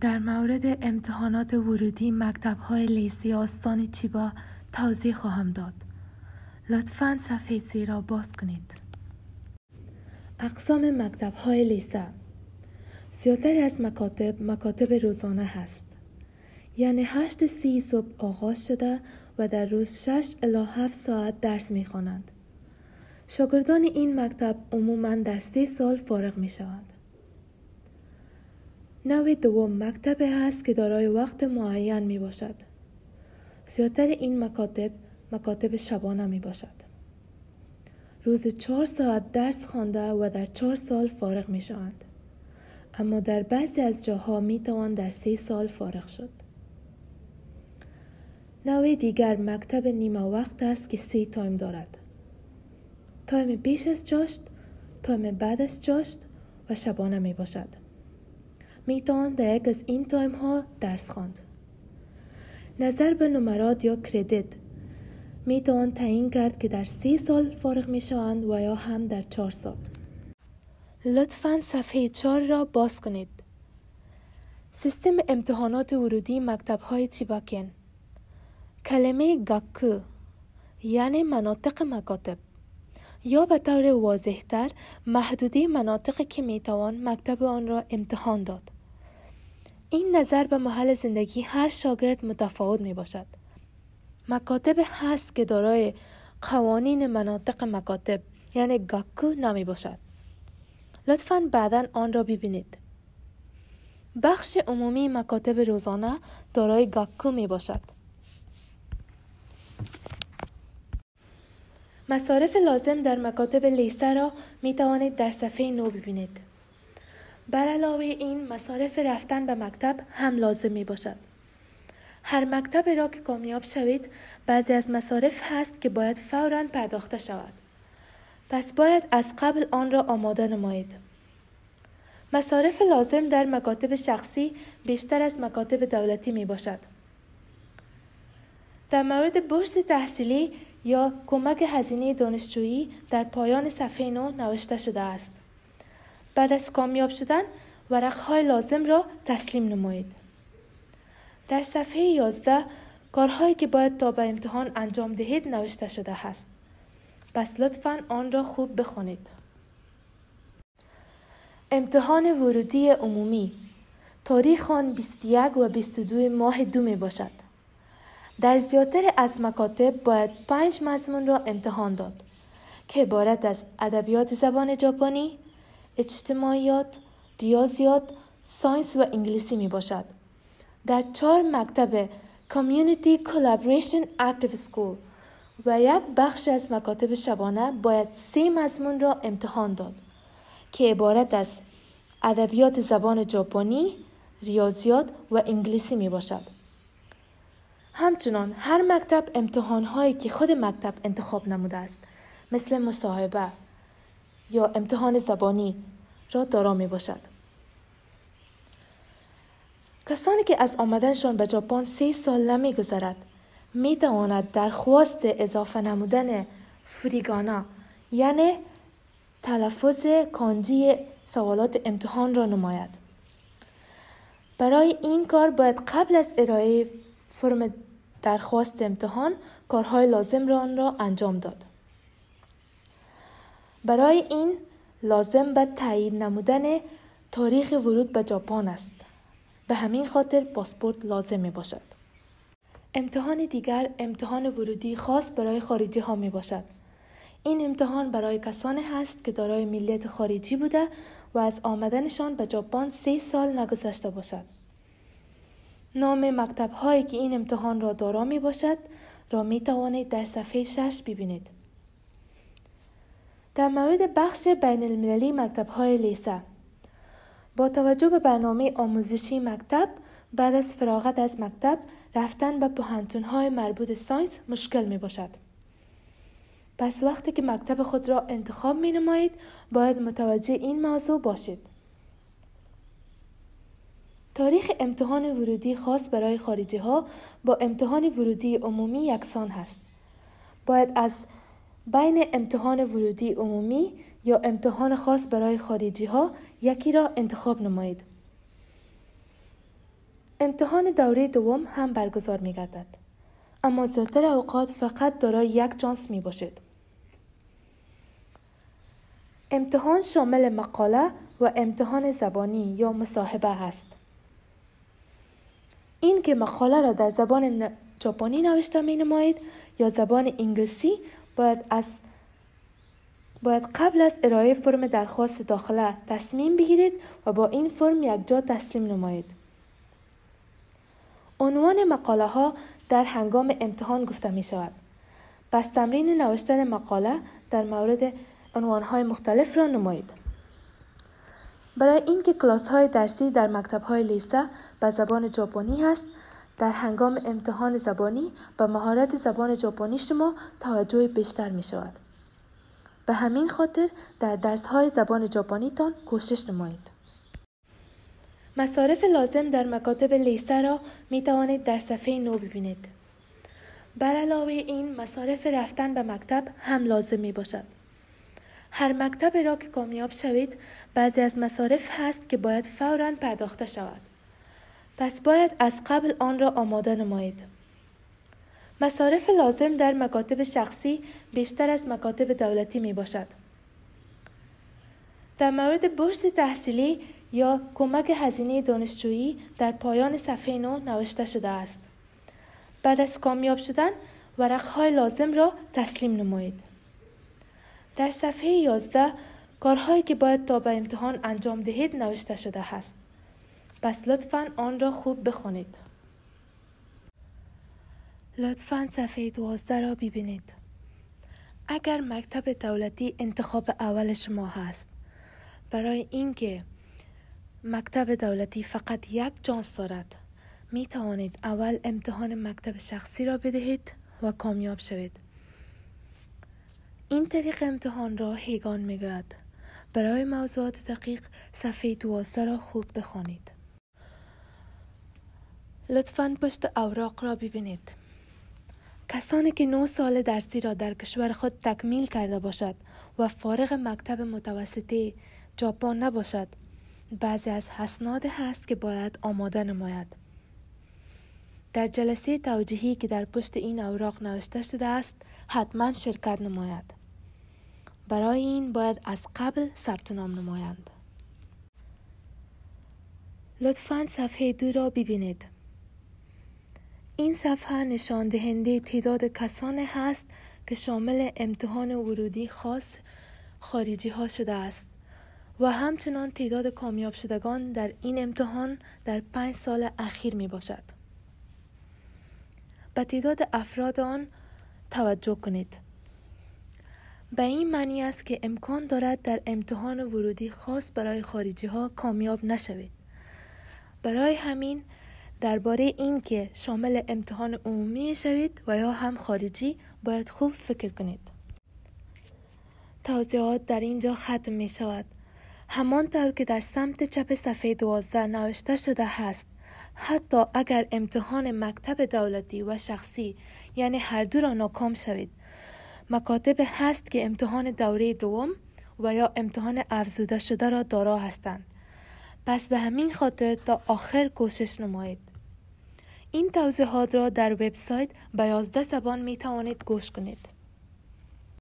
در مورد امتحانات ورودی مکتب‌های لیسی آستان چیبا توضیح خواهم داد. لطفاً صفحه 3 را باز کنید. اقسام مکتب‌های لیسه. زیادتر از مکاتب روزانه هست. یعنی 8:30 صبح آغاز شده و در روز 6 الی 7 ساعت درس می‌خوانند. شاگردان این مکتب عموماً در 3 سال فارغ می‌شوند. نوع دوم مکتب هست که دارای وقت معین می باشد. زیادتر این مکاتب شبانه می باشد. روز 4 ساعت درس خوانده و در 4 سال فارغ می شوند. اما در بعضی از جاها می توان در 3 سال فارغ شد. نوع دیگر مکتب نیمه وقت است که 3 تایم دارد. تایم پیش از چاشت، تایم بعد از چاشت و شبانه می باشد. می توان در یک از این تایم ها درس خواند. نظر به نمرات یا کردیت می توان تعیین کرد که در 3 سال فارغ می شوند و یا هم در 4 سال. لطفاً صفحه 4 را باز کنید. سیستم امتحانات ورودی مکتب های چیباکن. کلمه گاکو یعنی مناطق مکاتب یا به طور واضح‌تر محدوده مناطقی که می توان مکتب آن را امتحان داد. این نظر به محل زندگی هر شاگرد متفاوت می باشد. مکاتب هست که دارای قوانین مناطق مکاتب یعنی گاکو نمی باشد. لطفاً بعداً آن را ببینید. بخش عمومی مکاتب روزانه دارای گاکو می باشد. مصارف لازم در مکاتب لیسه را می توانید در صفحه 9 ببینید. بر علاوه این مصارف رفتن به مکتب هم لازم می باشد. هر مکتب را که کامیاب شوید بعضی از مصارف هست که باید فوراً پرداخته شود. پس باید از قبل آن را آماده نمایید. مصارف لازم در مکاتب شخصی بیشتر از مکاتب دولتی می باشد. در مورد بورس تحصیلی یا کمک هزینه دانشجویی در پایان صفحه 9 نوشته شده است. بعد از کامیاب شدن ورقهای لازم را تسلیم نمایید. در صفحه 11 کارهایی که باید تا به امتحان انجام دهید نوشته شده است. پس لطفاً آن را خوب بخونید. امتحان ورودی عمومی تاریخ آن 21 و 22 ماه 2 می باشد. در زیادتر از مکاتب باید 5 مضمون را امتحان داد که عبارت از ادبیات زبان ژاپنی، اجتماعیات، ریاضیات، ساینس و انگلیسی می باشد. در 4 مکتب Community Collaboration Active School و یک بخش از مکاتب شبانه باید 3 مضمون را امتحان داد که عبارت از ادبیات زبان ژاپنی، ریاضیات و انگلیسی می باشد. همچنان هر مکتب امتحان‌هایی که خود مکتب انتخاب نموده است مثل مصاحبه یا امتحان زبانی را دارا می باشد. کسانی که از آمدنشان به ژاپن 3 سال نمی گذرد می تواند درخواست اضافه نمودن فوریگانا یعنی تلفظ کانجی سوالات امتحان را نماید. برای این کار باید قبل از ارائه فرم درخواست امتحان کارهای لازم را انجام داد. برای این لازم به تعیین نمودن تاریخ ورود به ژاپن است. به همین خاطر پاسپورت لازم می باشد. امتحان دیگر امتحان ورودی خاص برای خارجی ها می باشد. این امتحان برای کسانی هست که دارای ملیت خارجی بوده و از آمدنشان به ژاپن 3 سال نگذشته باشد. نام مکتب هایی که این امتحان را دارا می باشد را می توانید در صفحه 6 ببینید. در مورد بخش بین المللی مکتب های لیسه با توجه به برنامه آموزشی مکتب بعد از فراغت از مکتب رفتن به پوهنتون های مربوط ساینس مشکل می باشد. پس وقتی که مکتب خود را انتخاب می نمایید باید متوجه این موضوع باشید. تاریخ امتحان ورودی خاص برای خارجی ها با امتحان ورودی عمومی یکسان هست. باید از بین امتحان ورودی عمومی یا امتحان خاص برای خارجی ها یکی را انتخاب نمایید. امتحان دوره دوم هم برگزار می گردد، اما زیادتر اوقات فقط دارای یک جانس می باشد. امتحان شامل مقاله و امتحان زبانی یا مصاحبه است. این که مقاله را در زبان ژاپنی نوشته می نمایید یا زبان انگلیسی باید قبل از ارائه فرم درخواست داخله تصمیم بگیرید و با این فرم یکجا تسلیم نمایید. عنوان مقاله ها در هنگام امتحان گفته می شود. پس تمرین نوشتن مقاله در مورد عنوان های مختلف را نمایید. برای اینکه کلاس های درسی در مکتب های لیسه به زبان ژاپنی هست، در هنگام امتحان زبانی به مهارت زبان ژاپنی شما توجه بیشتر می شود. به همین خاطر در درس های زبان ژاپنی تان کوشش نمایید. مصارف لازم در مکاتب لیسه را می توانید در صفحه 9 ببینید. بر علاوه این مصارف رفتن به مکتب هم لازم می باشد. هر مکتب را که کامیاب شوید، بعضی از مصارف هست که باید فوراً پرداخته شود. پس باید از قبل آن را آماده نمایید. مصارف لازم در مکاتب شخصی بیشتر از مکاتب دولتی می باشد. در مورد بورس تحصیلی یا کمک هزینه دانشجویی در پایان صفحه 9 نوشته شده است. بعد از کامیاب شدن ورق‌های لازم را تسلیم نمایید. در صفحه 11 کارهایی که باید تا به امتحان انجام دهید نوشته شده است. پس لطفاً آن را خوب بخونید. لطفاً صفحه 12 را ببینید. اگر مکتب دولتی انتخاب اول شما هست، برای اینکه مکتب دولتی فقط یک جانس دارد، می توانید اول امتحان مکتب شخصی را بدهید و کامیاب شوید. این طریق امتحان را هیگان می گوید. برای موضوعات دقیق صفحه 12 را خوب بخوانید. لطفاً پشت اوراق را ببینید. کسانی که 9 سال درسی را در کشور خود تکمیل کرده باشد و فارغ مکتب متوسطه ژاپن نباشد، بعضی از اسناد هست که باید آماده نماید. در جلسه توجیهی که در پشت این اوراق نوشته شده است، حتما شرکت نماید. برای این باید از قبل ثبت نام نمایند. لطفاً صفحه 2 را ببینید. این صفحه نشان دهنده تعداد کسانی هست که شامل امتحان ورودی خاص خارجی ها شده است و همچنان تعداد کامیاب شدگان در این امتحان در 5 سال اخیر می باشد. به تعداد افراد آن توجه کنید. به این معنی است که امکان دارد در امتحان ورودی خاص برای خارجی ها کامیاب نشوید. برای همین درباره این که شامل امتحان عمومی می شوید و یا هم خارجی باید خوب فکر کنید. توضیحات در اینجا ختم می شود. همانطور که در سمت چپ صفحه 12 نوشته شده است، حتی اگر امتحان مکتب دولتی و شخصی یعنی هر دو را ناکام شوید، مکاتب هست که امتحان دوره دوم و یا امتحان افزوده شده را دارا هستند. پس به همین خاطر تا آخر کوشش نمایید. این توضیحات را در وبسایت به 11 زبان می توانید گوش کنید.